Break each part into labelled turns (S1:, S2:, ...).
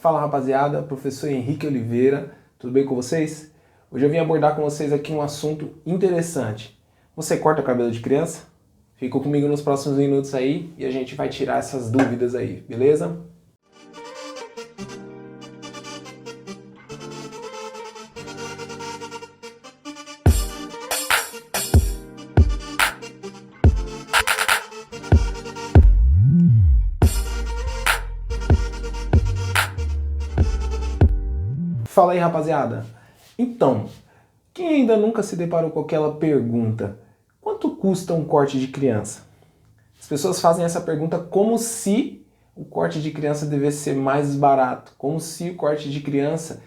S1: Fala rapaziada, professor Henrique Oliveira, tudo bem com vocês? Hoje eu vim abordar com vocês aqui um assunto interessante. Você corta o cabelo de criança? Fica comigo nos próximos minutos aí e a gente vai tirar essas dúvidas aí, beleza? Fala aí, rapaziada. Então, quem ainda nunca se deparou com aquela pergunta: quanto custa um corte de criança? As pessoas fazem essa pergunta como se o corte de criança devesse ser mais barato, como se o corte de criança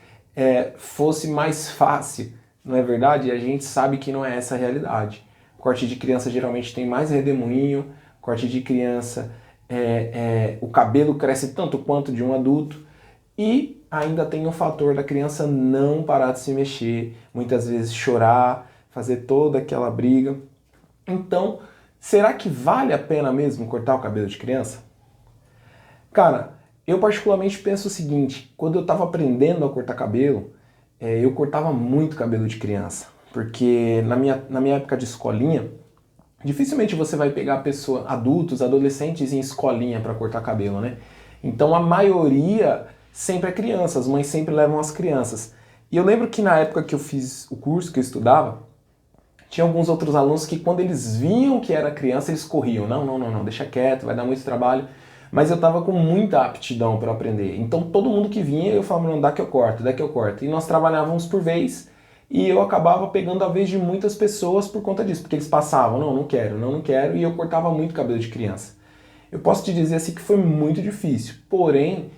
S1: fosse mais fácil. Não é verdade? E a gente sabe que não é essa a realidade. O corte de criança geralmente tem mais redemoinho, corte de criança, o cabelo cresce tanto quanto de um adulto. E ainda tem o fator da criança não parar de se mexer, muitas vezes chorar, fazer toda aquela briga. Então, será que vale a pena mesmo cortar o cabelo de criança? Cara, eu particularmente penso o seguinte: quando eu estava aprendendo a cortar cabelo, eu cortava muito cabelo de criança, porque na minha época de escolinha, dificilmente você vai pegar adultos, adolescentes em escolinha para cortar cabelo, né? Então a maioria sempre é criança, as mães sempre levam as crianças. E eu lembro que na época que eu fiz o curso, que eu estudava, tinha alguns outros alunos que quando eles viam que era criança, eles corriam. Não, deixa quieto, vai dar muito trabalho. Mas eu estava com muita aptidão para aprender. Então todo mundo que vinha, eu falava, não, dá que eu corto, dá que eu corto. E nós trabalhávamos por vez, e eu acabava pegando a vez de muitas pessoas por conta disso, porque eles passavam, não quero, e eu cortava muito cabelo de criança. Eu posso te dizer assim que foi muito difícil, porém,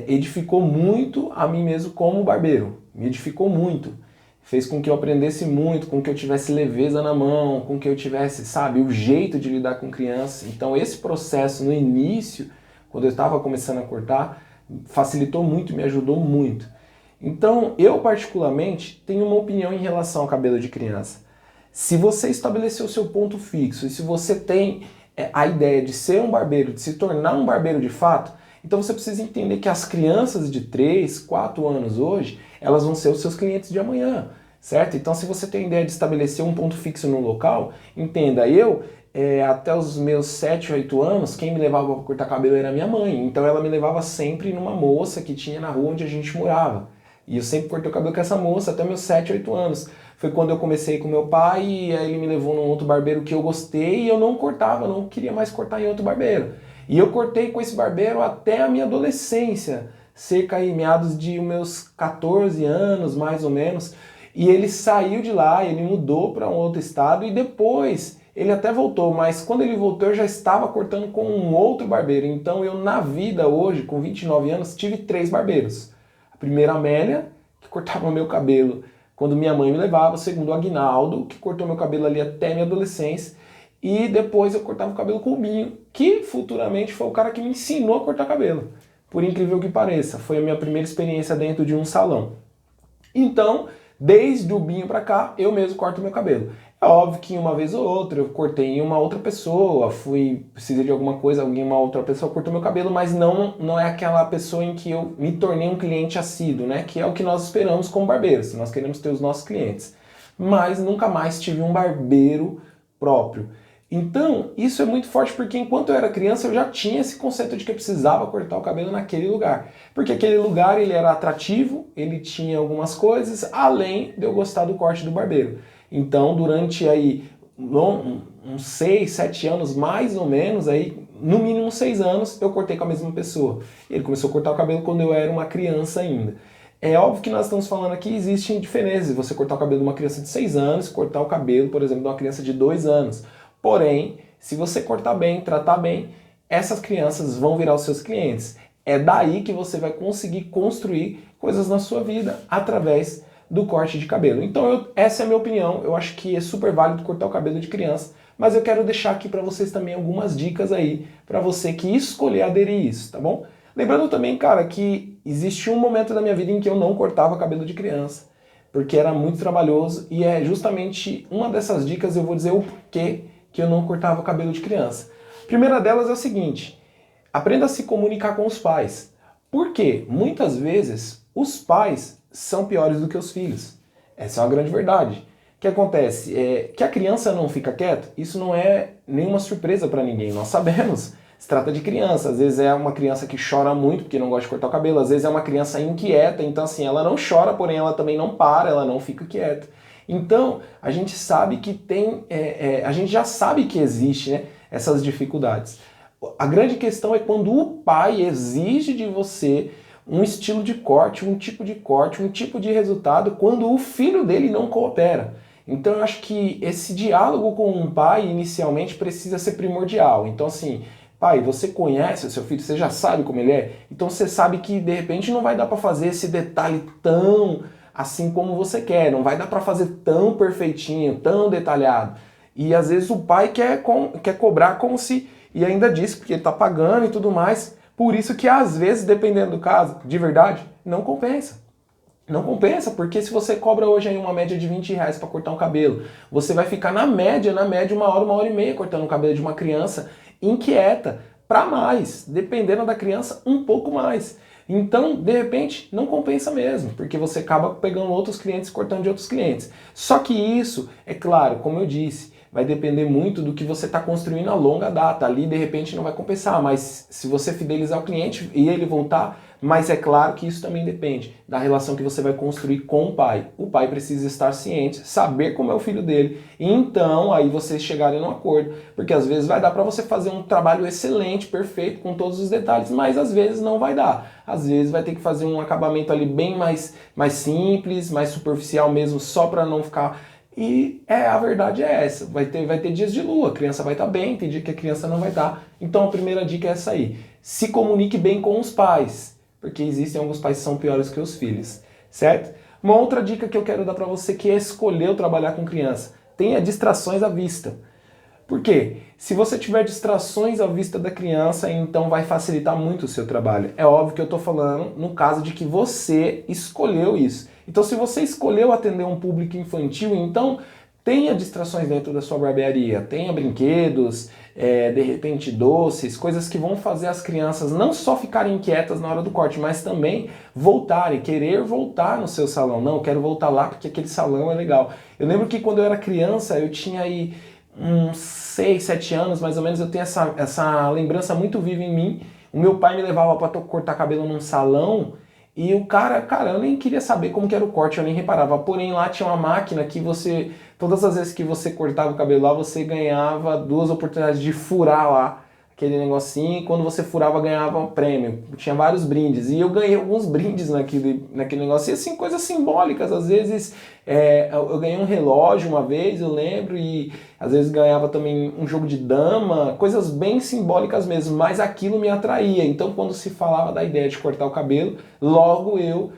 S1: edificou muito a mim mesmo como barbeiro, me edificou muito, fez com que eu aprendesse muito, com que eu tivesse leveza na mão, com que eu tivesse, sabe, o jeito de lidar com criança. Então esse processo no início, quando eu estava começando a cortar, facilitou muito, me ajudou muito. Então eu particularmente tenho uma opinião em relação ao cabelo de criança. Se você estabeleceu o seu ponto fixo e se você tem a ideia de ser um barbeiro, de se tornar um barbeiro de fato, então você precisa entender que as crianças de 3, 4 anos hoje, elas vão ser os seus clientes de amanhã, certo? Então se você tem a ideia de estabelecer um ponto fixo no local, entenda, até os meus 7, 8 anos, quem me levava para cortar cabelo era minha mãe. Então ela me levava sempre numa moça que tinha na rua onde a gente morava. E eu sempre cortei o cabelo com essa moça até meus 7, 8 anos. Foi quando eu comecei com meu pai e aí ele me levou num outro barbeiro que eu gostei e eu não cortava, não queria mais cortar em outro barbeiro. E eu cortei com esse barbeiro até a minha adolescência, cerca aí meados de meus 14 anos, mais ou menos. E ele saiu de lá, ele mudou para um outro estado e depois ele até voltou, mas quando ele voltou eu já estava cortando com um outro barbeiro. Então eu na vida hoje, com 29 anos, tive 3 barbeiros. A primeira, a Amélia, que cortava o meu cabelo quando minha mãe me levava. O segundo, o Aguinaldo, que cortou meu cabelo ali até minha adolescência. E depois eu cortava o cabelo com o Binho, que futuramente foi o cara que me ensinou a cortar cabelo. Por incrível que pareça, foi a minha primeira experiência dentro de um salão. Então, desde o Binho pra cá, eu mesmo corto meu cabelo. É óbvio que uma vez ou outra eu cortei em uma outra pessoa, precisei de alguma coisa, uma outra pessoa cortou meu cabelo, mas não é aquela pessoa em que eu me tornei um cliente assíduo, né? Que é o que nós esperamos como barbeiros, nós queremos ter os nossos clientes. Mas nunca mais tive um barbeiro próprio. Então, isso é muito forte porque enquanto eu era criança eu já tinha esse conceito de que eu precisava cortar o cabelo naquele lugar. Porque aquele lugar ele era atrativo, ele tinha algumas coisas, além de eu gostar do corte do barbeiro. Então, durante aí uns 6, 7 anos, mais ou menos, aí, no mínimo 6 anos, eu cortei com a mesma pessoa. Ele começou a cortar o cabelo quando eu era uma criança ainda. É óbvio que nós estamos falando aqui, existem diferenças. Você cortar o cabelo de uma criança de 6 anos, cortar o cabelo, por exemplo, de uma criança de 2 anos. Porém, se você cortar bem, tratar bem, essas crianças vão virar os seus clientes. É daí que você vai conseguir construir coisas na sua vida através do corte de cabelo. Então essa é a minha opinião, eu acho que é super válido cortar o cabelo de criança, mas eu quero deixar aqui para vocês também algumas dicas aí, para você que escolher aderir isso, tá bom? Lembrando também, cara, que existe um momento da minha vida em que eu não cortava cabelo de criança, porque era muito trabalhoso e é justamente uma dessas dicas eu vou dizer o porquê que eu não cortava cabelo de criança. A primeira delas é o seguinte: aprenda a se comunicar com os pais. Por quê? Muitas vezes os pais são piores do que os filhos. Essa é uma grande verdade. O que acontece? Que a criança não fica quieta, isso não é nenhuma surpresa para ninguém. Nós sabemos. Se trata de criança. Às vezes é uma criança que chora muito porque não gosta de cortar o cabelo. Às vezes é uma criança inquieta. Então, assim, ela não chora, porém ela também não para, ela não fica quieta. Então, a gente sabe que a gente já sabe que existe, né, essas dificuldades. A grande questão é quando o pai exige de você um estilo de corte, um tipo de resultado, quando o filho dele não coopera. Então eu acho que esse diálogo com um pai inicialmente precisa ser primordial. Então assim, pai, você conhece o seu filho, você já sabe como ele é, então você sabe que de repente não vai dar para fazer esse detalhe tão assim como você quer, não vai dar para fazer tão perfeitinho, tão detalhado. E às vezes o pai quer cobrar como se, e ainda diz porque ele está pagando e tudo mais, por isso que às vezes, dependendo do caso, de verdade, não compensa. Não compensa, porque se você cobra hoje aí uma média de R$ 20 para cortar um cabelo, você vai ficar na média, 1 hora e meia cortando o cabelo de uma criança inquieta, para mais, dependendo da criança, um pouco mais. Então, de repente, não compensa mesmo, porque você acaba pegando outros clientes, cortando de outros clientes. Só que isso, é claro, como eu disse, vai depender muito do que você está construindo a longa data. Ali, de repente, não vai compensar, mas se você fidelizar o cliente e ele voltar, mas é claro que isso também depende da relação que você vai construir com o pai. O pai precisa estar ciente, saber como é o filho dele, e então aí vocês chegarem num acordo, porque às vezes vai dar para você fazer um trabalho excelente, perfeito, com todos os detalhes, mas às vezes não vai dar. Às vezes vai ter que fazer um acabamento ali bem mais simples, mais superficial mesmo, só para não ficar... E a verdade é essa, vai ter dias de lua, a criança vai estar bem, tem dia que a criança não vai estar. Então a primeira dica é essa aí, se comunique bem com os pais, porque existem alguns pais que são piores que os filhos, certo? Uma outra dica que eu quero dar para você que escolheu trabalhar com criança, tenha distrações à vista. Por quê? Se você tiver distrações à vista da criança, então vai facilitar muito o seu trabalho. É óbvio que eu estou falando no caso de que você escolheu isso. Então, se você escolheu atender um público infantil, então tenha distrações dentro da sua barbearia. Tenha brinquedos, de repente doces, coisas que vão fazer as crianças não só ficarem inquietas na hora do corte, mas também voltarem, querer voltar no seu salão. Não, eu quero voltar lá porque aquele salão é legal. Eu lembro que quando eu era criança, eu tinha aí uns 6, 7 anos, mais ou menos, eu tenho essa lembrança muito viva em mim. O meu pai me levava para cortar cabelo num salão e o cara, eu nem queria saber como que era o corte, eu nem reparava. Porém, lá tinha uma máquina que você, todas as vezes que você cortava o cabelo lá, você ganhava 2 oportunidades de furar lá aquele negocinho, e quando você furava ganhava um prêmio, tinha vários brindes, e eu ganhei alguns brindes naquele negócio, e assim, coisas simbólicas, às vezes eu ganhei um relógio uma vez, eu lembro, e às vezes ganhava também um jogo de dama, coisas bem simbólicas mesmo, mas aquilo me atraía, então quando se falava da ideia de cortar o cabelo, logo eu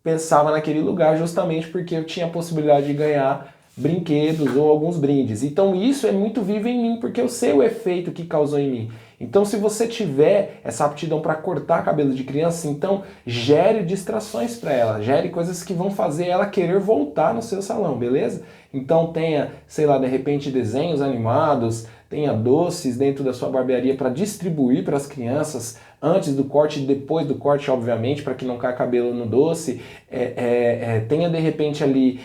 S1: pensava naquele lugar justamente porque eu tinha a possibilidade de ganhar brinquedos ou alguns brindes. Então isso é muito vivo em mim, porque eu sei o efeito que causou em mim. Então se você tiver essa aptidão para cortar cabelo de criança, então gere distrações para ela, gere coisas que vão fazer ela querer voltar no seu salão, beleza? Então tenha, sei lá, de repente desenhos animados, tenha doces dentro da sua barbearia para distribuir para as crianças, antes do corte e depois do corte, obviamente, para que não caia cabelo no doce. Tenha de repente ali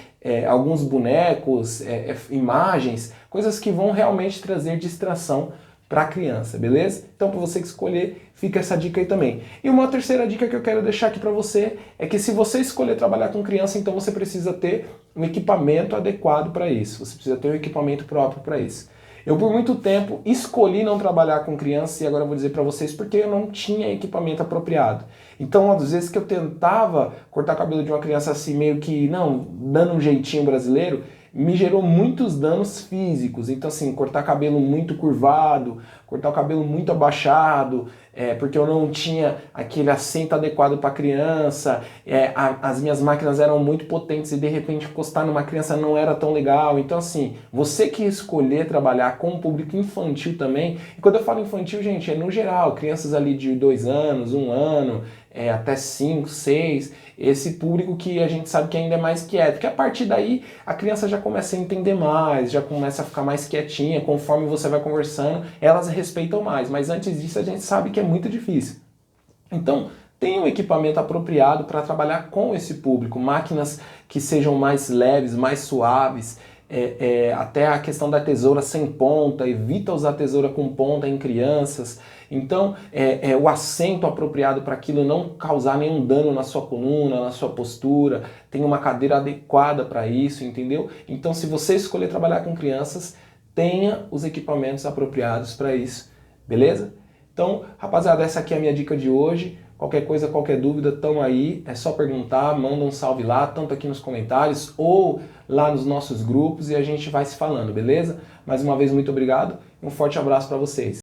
S1: alguns bonecos, imagens, coisas que vão realmente trazer distração para a criança, beleza? Então, para você que escolher, fica essa dica aí também. E uma terceira dica que eu quero deixar aqui para você é que se você escolher trabalhar com criança, então você precisa ter um equipamento adequado para isso. Você precisa ter um equipamento próprio para isso. Eu, por muito tempo, escolhi não trabalhar com criança e agora eu vou dizer para vocês porque eu não tinha equipamento apropriado. Então, às vezes que eu tentava cortar o cabelo de uma criança assim, meio que, não, dando um jeitinho brasileiro, me gerou muitos danos físicos. Então, assim, cortar cabelo muito curvado, cortar o cabelo muito abaixado, porque eu não tinha aquele assento adequado para a criança, as minhas máquinas eram muito potentes e de repente encostar numa criança não era tão legal. Então, assim, você que escolher trabalhar com o público infantil também, e quando eu falo infantil, gente, é no geral, crianças ali de 2 anos, 1 ano, até 5, 6, esse público que a gente sabe que ainda é mais quieto, porque a partir daí a criança já começa a entender mais, já começa a ficar mais quietinha, conforme você vai conversando, elas respeitam mais, mas antes disso a gente sabe que é muito difícil. Então, tenha um equipamento apropriado para trabalhar com esse público, máquinas que sejam mais leves, mais suaves, até a questão da tesoura sem ponta, evita usar tesoura com ponta em crianças. Então, o assento apropriado para aquilo não causar nenhum dano na sua coluna, na sua postura, tem uma cadeira adequada para isso, entendeu? Então, se você escolher trabalhar com crianças, tenha os equipamentos apropriados para isso, beleza? Então, rapaziada, essa aqui é a minha dica de hoje. Qualquer coisa, qualquer dúvida, estão aí, é só perguntar, manda um salve lá, tanto aqui nos comentários ou lá nos nossos grupos e a gente vai se falando, beleza? Mais uma vez, muito obrigado e um forte abraço para vocês.